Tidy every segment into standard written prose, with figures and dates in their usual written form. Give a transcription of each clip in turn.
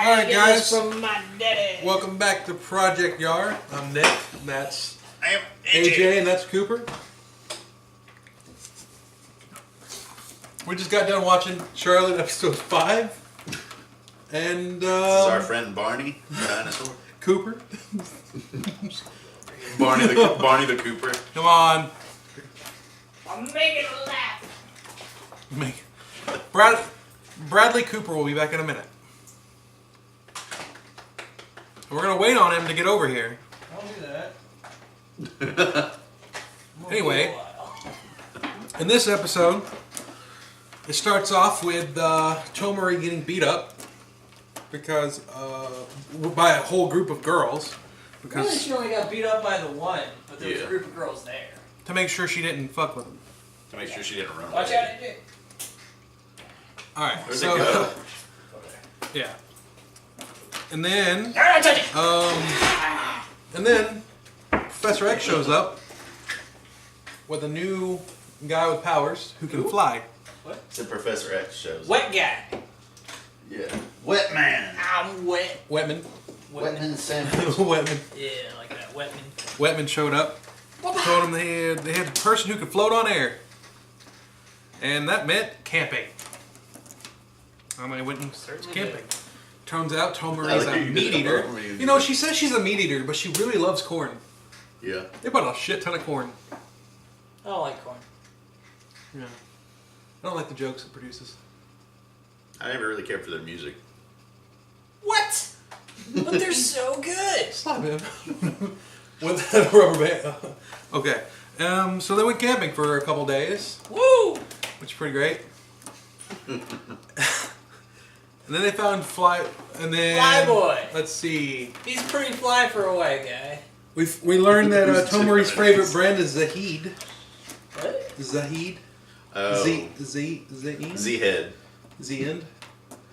Alright guys, from my daddy. welcome back to Project YARE. I'm Nick, and that's I am AJ, and that's Cooper. We just got done watching Charlotte episode 5. And This is our friend Barney, the dinosaur. Cooper. Barney the Cooper. Come on. I'm making a laugh. Me. Bradley Cooper will be back in a minute. We're gonna wait on him to get over here. Don't do that. Anyway, in this episode, it starts off with Tomari getting beat up because by a whole group of girls. Really, Because she only got beat up by the one, but there was Yeah. a group of girls there. to make sure she didn't fuck with him. To make sure she didn't run Watch away. out, AJ. All right, Where'd so they go? yeah, and then Alright, touch it. and then Professor X shows up with a new guy with powers who can fly. It's a Professor X shows. Wet guy. Yeah. Wet man. I'm wet. Wetman. Wetman sandwich. Wetman. Yeah, like that. Wetman. Wetman showed up. Told him they had a person who could float on air. And that meant camping. I mean, I went and searched Certainly camping. Turns out Tomari's I a like you meat did eater. that. You know, she says she's a meat eater, but she really loves corn. Yeah. They bought a shit ton of corn. I don't like corn. Yeah. I don't like the jokes it produces. I never really cared for their music. What? But they're so good. Stop him. With that rubber band. Okay. So they went camping for a couple days, Woo! which is pretty great. And then they found and then Flyboy. Let's see. He's pretty fly for a white guy. We learned that Who's Tomari's different? favorite brand is Zahid. What? Zahid. Oh. Z-End? Z-Head. Z-End?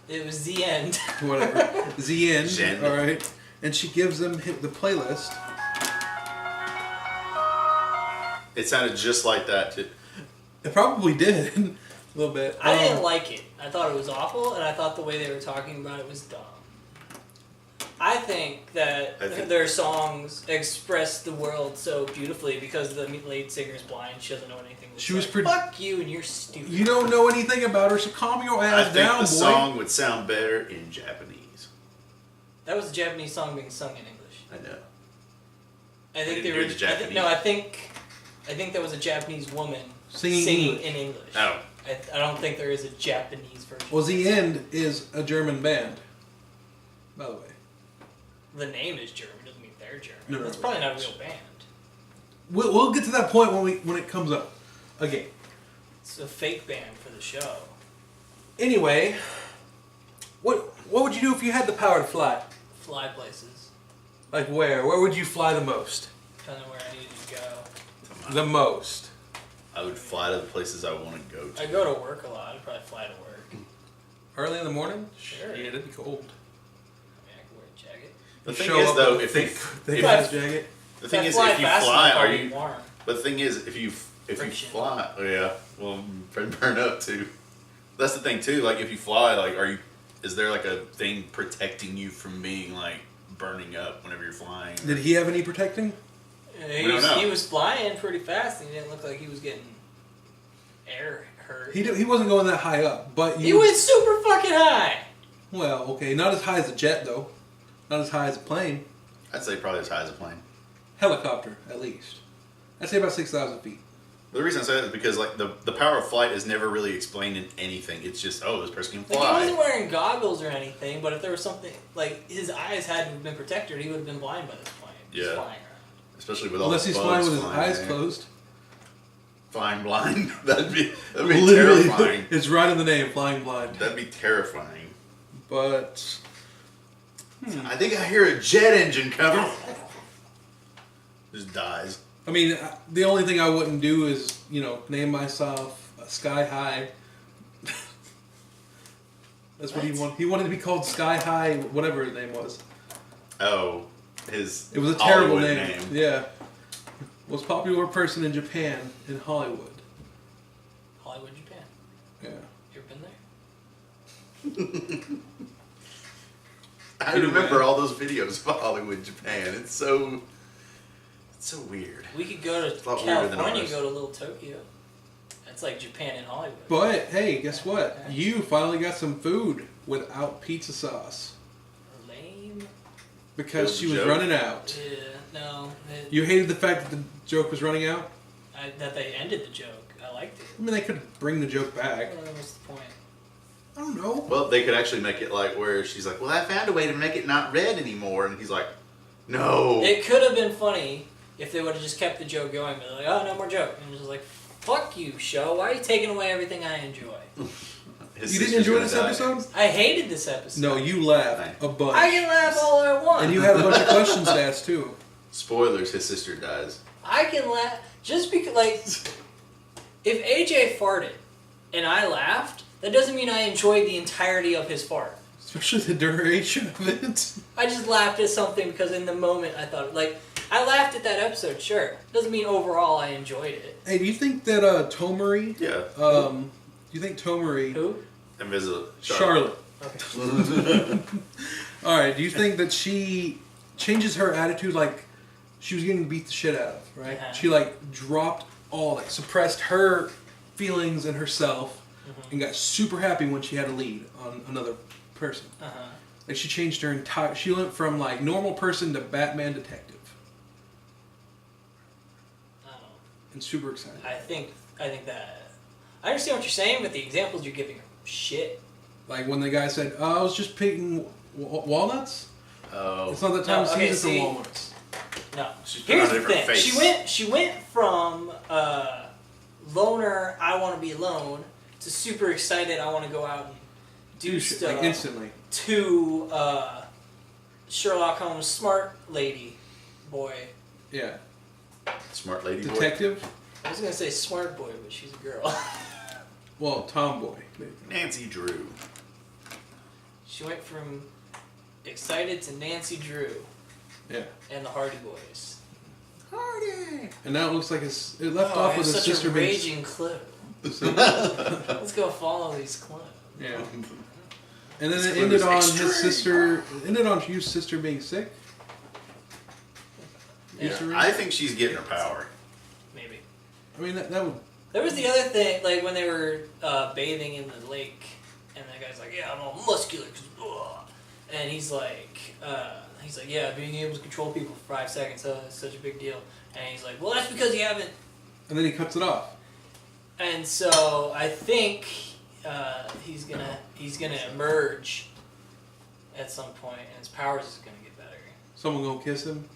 It was the end. Whatever. Z-End. Zen. Alright. And she gives them the playlist. It sounded just like that. Too. It probably did. A little bit. I didn't like it. I thought it was awful, and I thought the way they were talking about it was dumb. I think that their songs express the world so beautifully because the lead singer's blind. She doesn't know anything. She was like, pretty- fuck you and you're stupid. You don't know anything about her, so calm your I ass think down, the boy. song would sound better in Japanese. That was a Japanese song being sung in English. I know. I think didn't they hear were. the Japanese. I think that was a Japanese woman Singing in English. Oh. I don't think there is a Japanese version. Well, Z-End is a German band, by the way. The name is German. Doesn't mean they're German. No, That's no, probably no. not a real band. We'll get to that point when it comes up. Again. It's a fake band for the show. Anyway, what would you do if you had the power to fly? Fly places. Like where? Where would you fly the most? Depending on where I needed to go. The most. I would fly to the places I want to go to. I go to work a lot. I'd probably fly to work. Early in the morning? Sure. Yeah, it'd be cold. I mean, I could wear a jacket. The You thing show is, up though, with if a you, thick if- ass jacket. the thing If I is, fly if you fast fly, enough, are I'll be you? warm. But the thing is, if you Friction. fly, oh yeah, well, burn up too. That's the thing too. Like, if you fly, like, is there like a thing protecting you from being like burning up whenever you're flying? Did he have any protecting? don't know. He was flying pretty fast, and he didn't look like he was getting air hurt. He wasn't going that high up, but He went super fucking high. Well, okay, not as high as a jet though. Not as high as a plane. I'd say probably as high as a plane. Helicopter, at least. I'd say about 6,000 feet. The reason I say that is because like the power of flight is never really explained in anything. It's just, oh, this person can Like, he fly. wasn't wearing goggles or anything, but if there was something, like, his eyes had to have been protected, he would have been blind by this point. Just Yeah. flying around. Especially with all Unless the he's bugs flying with his flying eyes there. closed. Flying blind. That'd be Literally, terrifying. it's right in the name, flying blind. That'd be terrifying. But I think I hear a jet engine coming. Just dies. I mean, the only thing I wouldn't do is, name myself Sky High. That's what he wanted. He wanted to be called Sky High, whatever his name was. Oh, It was a terrible Hollywood name. Yeah. Most popular person in Japan, in Hollywood. Hollywood, Japan. Yeah. You ever been there? I remember all those videos of Hollywood, Japan. It's so weird. We could go to California, go to Little Tokyo. That's like Japan and Hollywood. But hey, guess what? You finally got some food without pizza sauce. Lame. Because she was running out. Yeah, no. You hated the fact that the joke was running out? That they ended the joke. I liked it. I mean, they could bring the joke back. What's the point? I don't know. Well, they could actually make it like where she's like, well, I found a way to make it not red anymore. And he's like, no. It could have been funny if they would have just kept the joke going. But like, oh, no more joke. And just like, fuck you, show. Why are you taking away everything I enjoy? You didn't enjoy this episode? I hated this episode. No, you laughed a bunch. I can laugh all I want. And you had a bunch of questions to ask, too. Spoilers, his sister dies. I can laugh. Just because, like, if AJ farted and I laughed, that doesn't mean I enjoyed the entirety of his fart. Especially the duration of it. I just laughed at something because in the moment I thought, like, I laughed at that episode, sure. Doesn't mean overall I enjoyed it. Hey, do you think that Tomari... Yeah. Do you think Tomari... Who? Invisible. Charlotte. Okay. Alright, do you think that she changes her attitude like she was getting beat the shit out of, right? Uh-huh. She, like, dropped all, like, suppressed her feelings and herself and got super happy when she had a lead on another person. Uh-huh. Like, she changed her entire... She went from, like, normal person to Batman detective. I don't know. And super excited. I think that... I understand what you're saying, but the examples you're giving are shit. Like, when the guy said, oh, I was just picking walnuts? Oh. It's not the time of okay, season see, for walnuts. No. She's put Here's on a the different thing. face. She went from loner, I want to be alone, to super excited, I want to go out and do stuff. Like, instantly. To Sherlock Holmes, smart lady boy. Yeah. Smart lady boy. Detective? I was going to say smart boy, but she's a girl. Well, tomboy. Nancy Drew. She went from excited to Nancy Drew. Yeah. And the Hardy Boys. Hardy! And now it looks like it left off with his such sister a being... raging clue. Let's go follow these clones. Yeah. And then it ended on his sister... It ended on his sister being sick? Yeah. I think she's getting her power. Maybe. I mean, that would... There was the other thing, like when they were bathing in the lake, and the guy's like, "Yeah, I'm all muscular," and he's like, "Yeah, being able to control people for 5 seconds, that's such a big deal." And he's like, "Well, that's because you haven't." And then he cuts it off. And so I think he's gonna emerge at some point, and his powers is gonna get better. Someone gonna kiss him?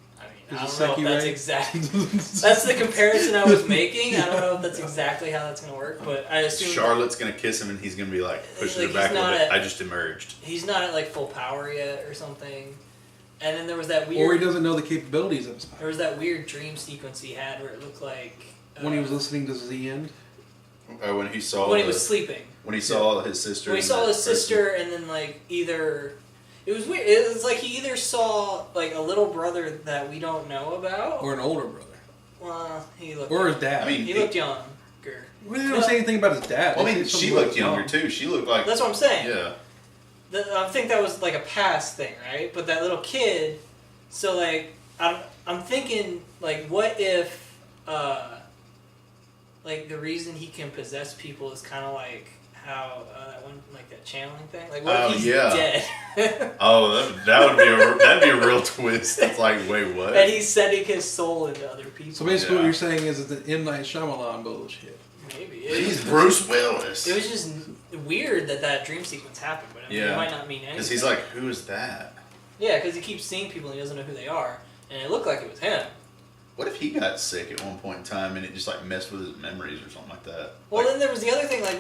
I don't know if that's exactly... That's the comparison I was making. I don't know if that's exactly how that's going to work, but I assume... Charlotte's going to kiss him and he's going to be like, pushing like, her back a little bit. at, I just emerged. He's not at like full power yet or something. And then there was that weird... Or he doesn't know the capabilities of his power. There was that weird dream sequence he had where it looked like... when he was listening to the end? When he saw... When he was sleeping. When he saw his sister... When he saw his sister and then like either... It was weird. It was like he either saw like a little brother that we don't know about, or an older brother. Well, he looked. Or his dad. I mean, he looked younger. We didn't say anything about his dad. Well, I mean, she looked younger too. She looked like. That's what I'm saying. Yeah. I think that was like a past thing, right? But that little kid. So like, I'm thinking like, what if, like the reason he can possess people is kind of like how that one, like that channeling thing. Like, what if he's dead? Oh, that'd be a real twist. It's like, wait, what? And he's sending his soul into other people. So basically, what you're saying is it's an M. Night Shyamalan bullshit. Maybe he's Bruce Willis. It was just weird that dream sequence happened, but I mean, it might not mean anything. Because he's like, who is that? Yeah, because he keeps seeing people and he doesn't know who they are, and it looked like it was him. What if he got sick at one point in time and it just like messed with his memories or something like that? Well, then there was the other thing, like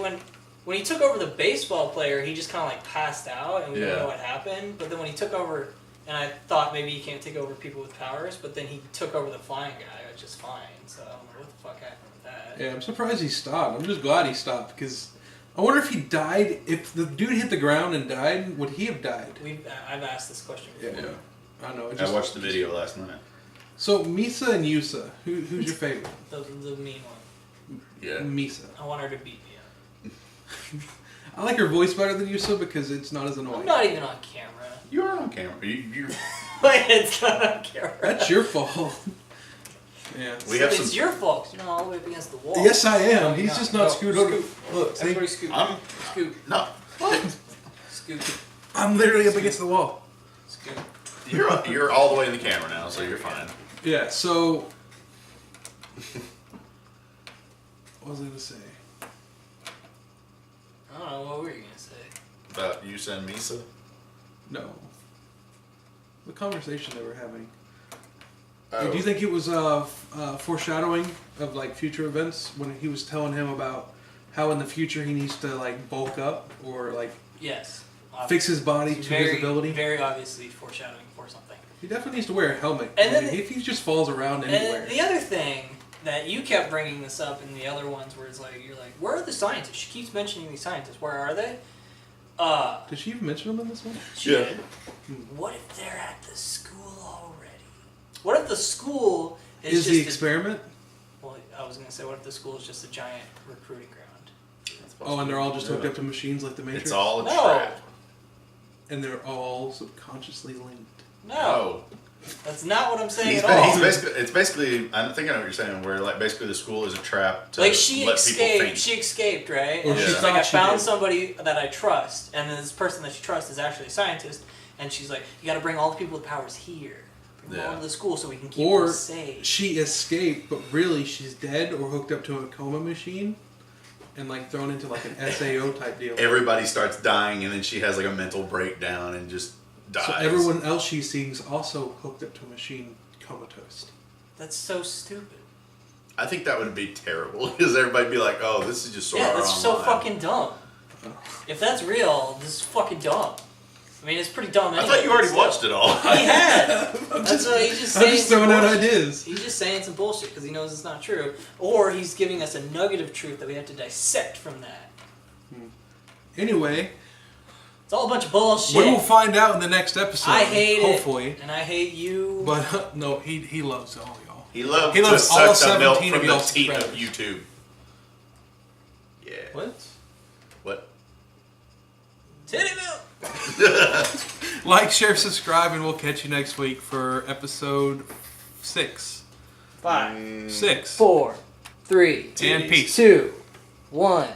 when he took over the baseball player, he just kind of like passed out, and we don't know what happened. But then when he took over, and I thought maybe he can't take over people with powers, but then he took over the flying guy, which is fine. So I don't know what the fuck happened with that. Yeah, I'm surprised he stopped. I'm just glad he stopped, because I wonder if he died, if the dude hit the ground and died, would he have died? I've asked this question before. Yeah. I know. I watched the video last night. So, Misa and Yusa, who's your favorite? The mean one. Yeah. Misa. I want her to beat me up. I like her voice better than Yusa because it's not as annoying. I'm not even on camera. You are on camera. You Wait, it's not on camera. That's your fault. Yeah. It's your fault 'cause you're not all the way up against the wall. Yes, I am. No, He's you're just not. not No, scooted over. scoot. Look, see? Everybody scoot. I'm Scoot. no. What? Scoot. I'm literally up against the wall. Scoot. You're all the way in the camera now, so you're fine. Yeah, so... What was I going to say? I don't know, what were you going to say? About Yusa and Misa? No. The conversation they were having. Oh. Do you think it was foreshadowing of like future events when he was telling him about how in the future he needs to like bulk up or like Yes. fix his body to visibility? Very obviously foreshadowing for something. He definitely needs to wear a helmet. And then if he just falls around anywhere. And the other thing that you kept bringing this up in the other ones where it's like, you're like, where are the scientists? She keeps mentioning these scientists. Where are they? Did she even mention them in this one? She did. What if they're at the school already? What if the school is the just experiment? Well, I was going to say, what if the school is just a giant recruiting ground? Oh, and they're all just hooked up to machines like the Matrix? It's all a No. trap. And they're all subconsciously linked. No. That's not what I'm saying He's at all. it's basically, I think I know what you're saying, where like basically the school is a trap to Like she let people escaped. think. She escaped, right? Or And she she's thought like, I she found did. somebody that I trust, and then this person that she trusts is actually a scientist, and she's like, you got to bring all the people with powers here, bring them all to the school so we can keep Or them safe. she escaped, but really she's dead or hooked up to a coma machine and like thrown into like an SAO type deal. Everybody starts dying, and then she has like a mental breakdown and just dies. So everyone else she sees also hooked up to a machine comatose. That's so stupid. I think that would be terrible because everybody'd be like, "Oh, this is just sort Yeah, of that's so online." fucking dumb. If that's real, this is fucking dumb. I mean, it's pretty dumb I anyway. thought you already so- watched it all. He had. That's why he's just saying I'm just some throwing out bullshit. ideas. He's just saying some bullshit because he knows it's not true. Or he's giving us a nugget of truth that we have to dissect from that. Anyway, It's all a bunch of bullshit. we will find out in the next episode. I hate hopefully. it. And I hate you. But no, he loves all y'all. He loves He loves to all suck the milk 17 of from the y'all's teat of subscribers. YouTube. Yeah. What? What? Titty milk. Like, share, subscribe, and we'll catch you next week for episode 6. 5, 6. 4, 3, And peace. 2, 1.